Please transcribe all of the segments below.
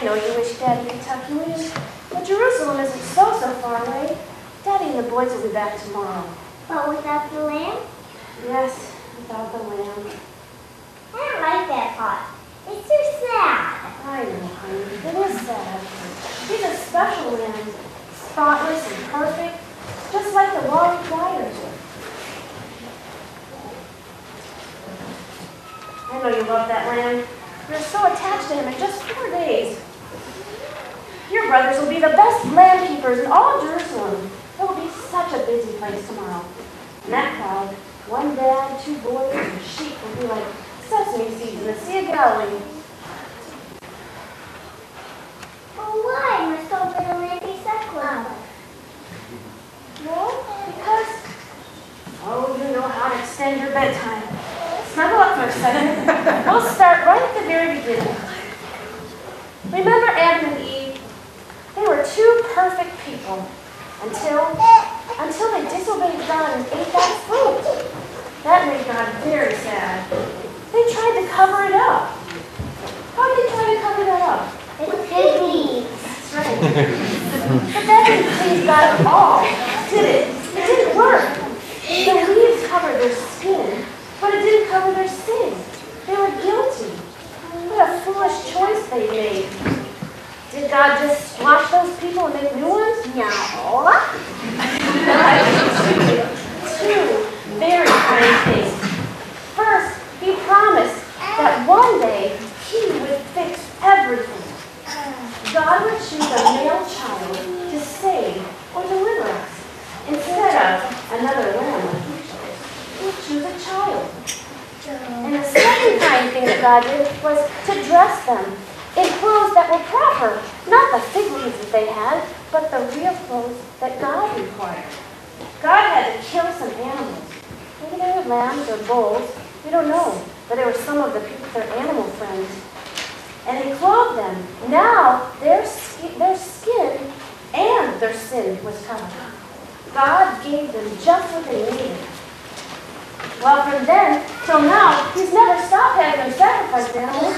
I know you wish Daddy could tuck you in, but Jerusalem isn't so far away. Daddy and the boys will be back tomorrow. But without the lamb? Yes, without the lamb. I don't like that part. It's too sad. I know, honey. It is sad. He's a special lamb, spotless and perfect, just like the law requires. I know you love that lamb. You're so attached to him in just 4 days. Your brothers will be the best lamb keepers in all of Jerusalem. It will be such a busy place tomorrow. And that crowd, 1 dad, 2 boys, and a sheep will be like sesame seeds in the Sea of Galilee. Well, why must open a lamb be secular? Well, because, you know how to extend your bedtime. Snuggle up for a second. We'll start right at the very beginning. Remember Adam and Eve? They were 2 perfect people until they disobeyed God and ate that fruit. That made God very sad. They tried to cover it up. How did they try to cover that up? With fig leaves. That's right. But that didn't please God at all, did it? It didn't work. The leaves covered their skin, but it didn't cover their sin. They were guilty. What a foolish choice they made. Did God just squash those people and make new ones? No. 2 very kind things. First, he promised that one day he would fix everything. God would choose a male child to save or deliver us. Instead of another lamb like he chose, he would choose a child. And the second kind thing that God did was to dress them in clothes that were proper, not the fig leaves that they had, but the real clothes that God required. God had to kill some animals. Maybe they were lambs or bulls. We don't know. But they were some of their animal friends. And he clothed them. Now their skin and their sin was covered. God gave them just what they needed. Well, from then till now, he's never stopped having them sacrifice animals.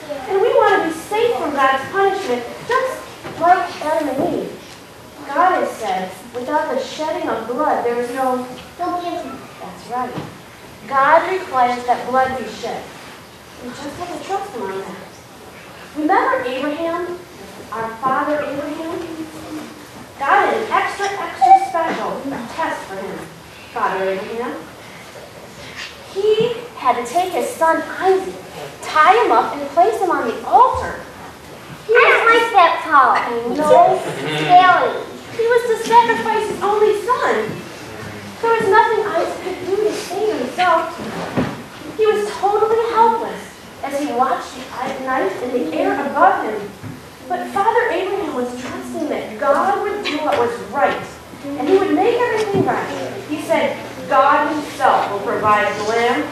And we want to be safe from God's punishment, just like Adam and Eve. God has said, without the shedding of blood, there is no forgiveness. That's right. God requires that blood be shed. We just have to trust him on that. Remember Abraham, our father Abraham? God had an extra special test for him, Father Abraham. He had to take his son Isaac, tie him up, and place him on the altar. I don't like that part. No, Scary. he was to sacrifice his only son. There was nothing Isaac could do to save himself. He was totally helpless as he watched the knife in the air above him. But Father Abraham was trusting that God would do what was right, and he would make everything right. He said, God himself will provide the lamb.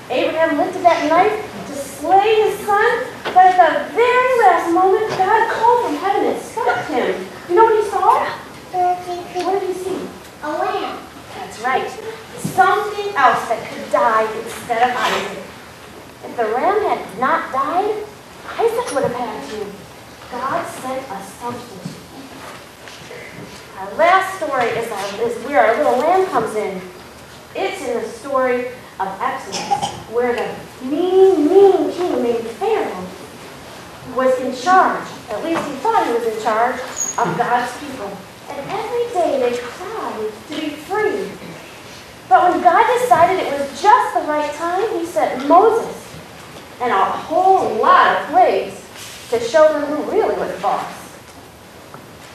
Abraham lifted that knife to slay his son, but at the very last moment, God called from heaven and stopped him. You know what he saw? What did he see? A lamb. That's right. Something else that could die instead of Isaac. If the ram had not died, Isaac would have had to. God sent a substitute. Our last story is where our little lamb comes in. It's in the story of Exodus, where the mean king named Pharaoh was in charge. At least he thought he was in charge of God's people. And every day they cried to be free. But when God decided it was just the right time, he sent Moses and a whole lot of plagues to show them who really was boss.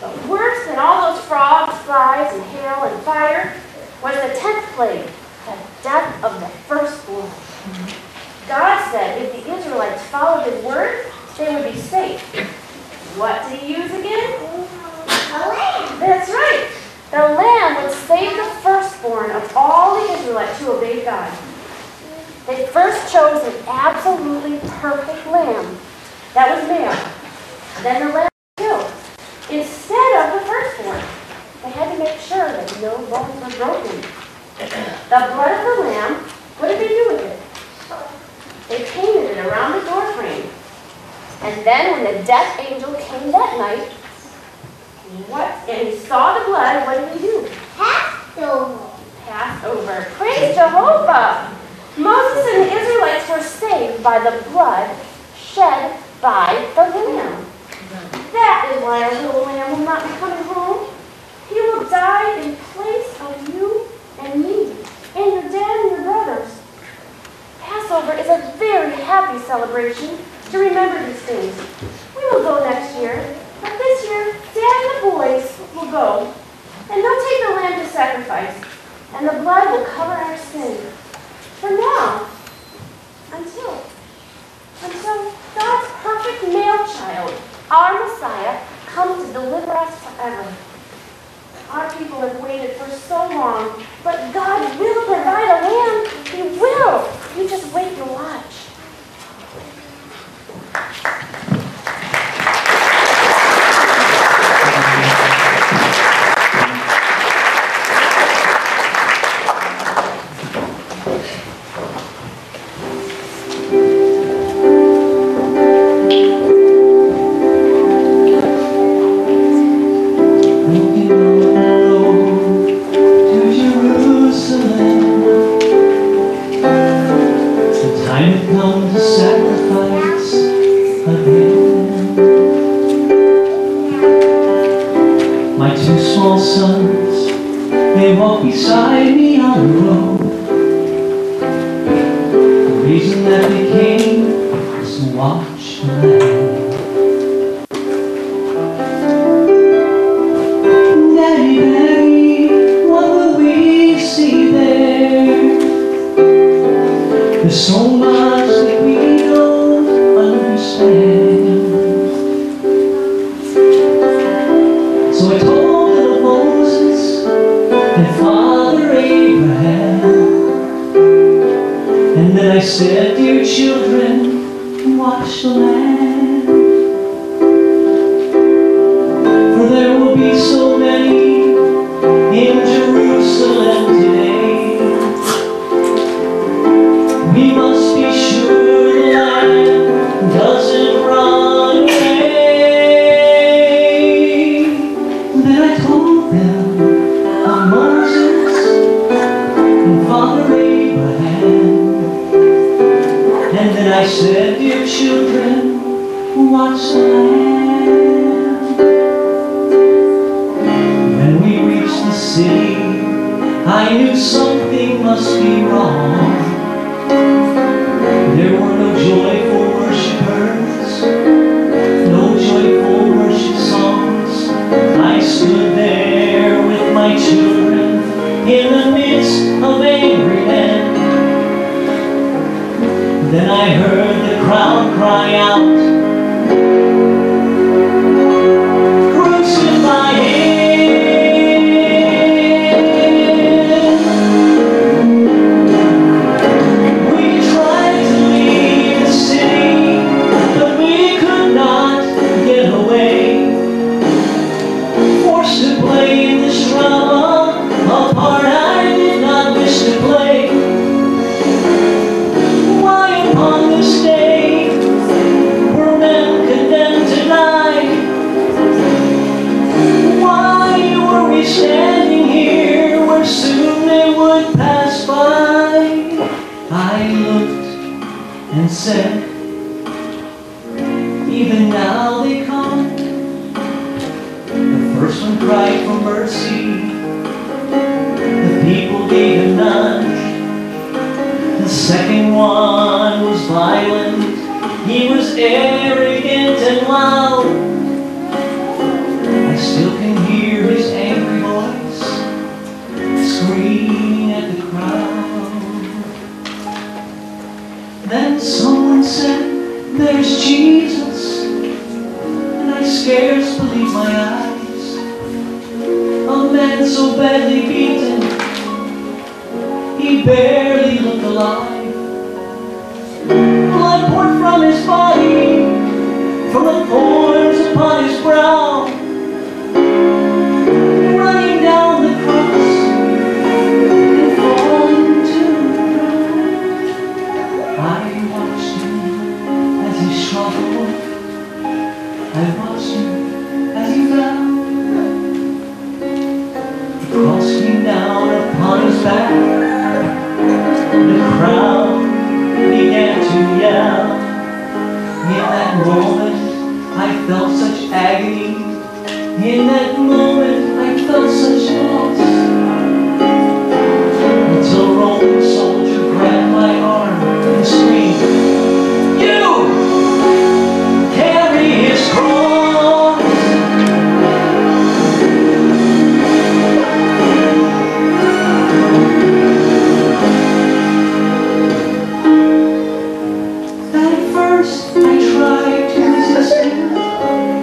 But worse than all those frogs, flies, and hail and fire was the 10th plague, the death of the firstborn. God said if the Israelites followed his word, they would be safe. What did he use again? A lamb. That's right. The lamb would save the firstborn of all the Israelites who obeyed God. They first chose an absolutely perfect lamb that was male. Then the lamb was killed instead of the firstborn. They had to make sure that no bones were broken. The blood of the lamb, what did they do with it? They painted it around the doorframe. And then when the death angel came that night, and he saw the blood, what did he do? Passover. Passover. Praise Jehovah! Moses and the Israelites were saved by the blood shed by the Lamb. That is why our little lamb will not be coming home. He will die in place of you and me, and your dad and your brothers. Passover is a very happy celebration to remember these things. We will go next year, but this year, Dad and the boys will go, and they'll take the lamb to sacrifice, and the blood will cover our sin. For now, until God's perfect male child, our Messiah, comes to deliver us forever. Our people have waited for so long, but God will provide a lamb. He will. You just wait and watch. Beside me on the road. The reason that they came was to watch the land. Daddy, Daddy, what will we see there? There's so much that we don't understand. So I told little Moses and Father Abraham, and then I said, dear children, watch the land, for there will be so many in Jerusalem today. We must be sure the land doesn't run away. Then I told them, Moses and Father Abraham, and then I said, dear children, watch the land. When we reached the city, I knew something must be wrong. There were no joyful worshipers, no joyful worship songs. I stood there with my children in the midst of angry men. Then I heard the crowd cry out, crucify him. We tried to leave the city, but we could not get away. Forced to play in this drama, a part I did not wish to play. Why upon this day were men condemned to die? Why were we standing here where soon they would pass by? I looked and said, even now they come. The first one cried for mercy, the people gave him none. The second one was violent, he was arrogant and loud. I still can hear his angry voice screaming at the crowd. Then someone said, there's Jesus, and I scarce believed my eyes. A man so badly beaten, he barely looked alive. Blood poured from his body, from the thorns upon his brow, running down the cross and falling to the ground. I watched him as he struggled I watched him as he fell. The cross came down upon his back. The crowd began to yell. In that moment, I felt such agony. In that moment, I felt such loss. Until a Roman soldier grabbed my arm and screamed, "You carry his cross!" At first, I tried to resist him.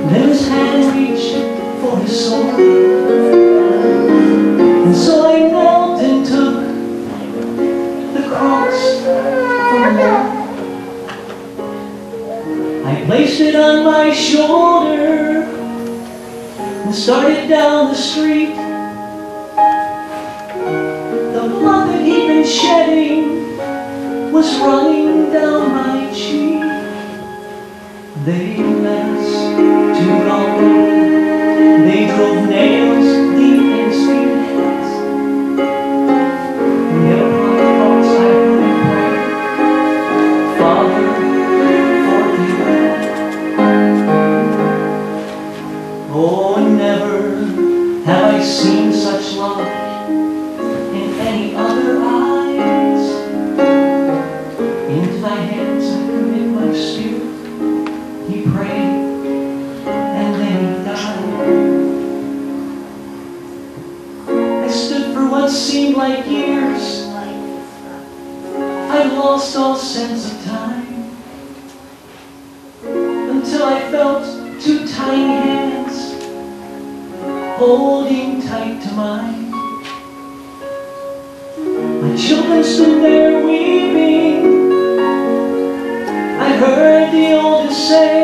Then his hand reached for his sword, and so I knelt and took the cross from him. I placed it on my shoulder and started down the street. The blood that he'd been shedding was running down my cheek. They led us to Golgotha. They drove nails deep in his feet. And yet upon the cross I heard him pray, "Father, forgive them." Oh, never have I seen such love in any other eyes. Into thy hands I commit my spirit, he prayed, and then he died. I stood for what seemed like years. I lost all sense of time, until I felt two tiny hands holding tight to mine. My children stood there weeping. I heard the oldest say,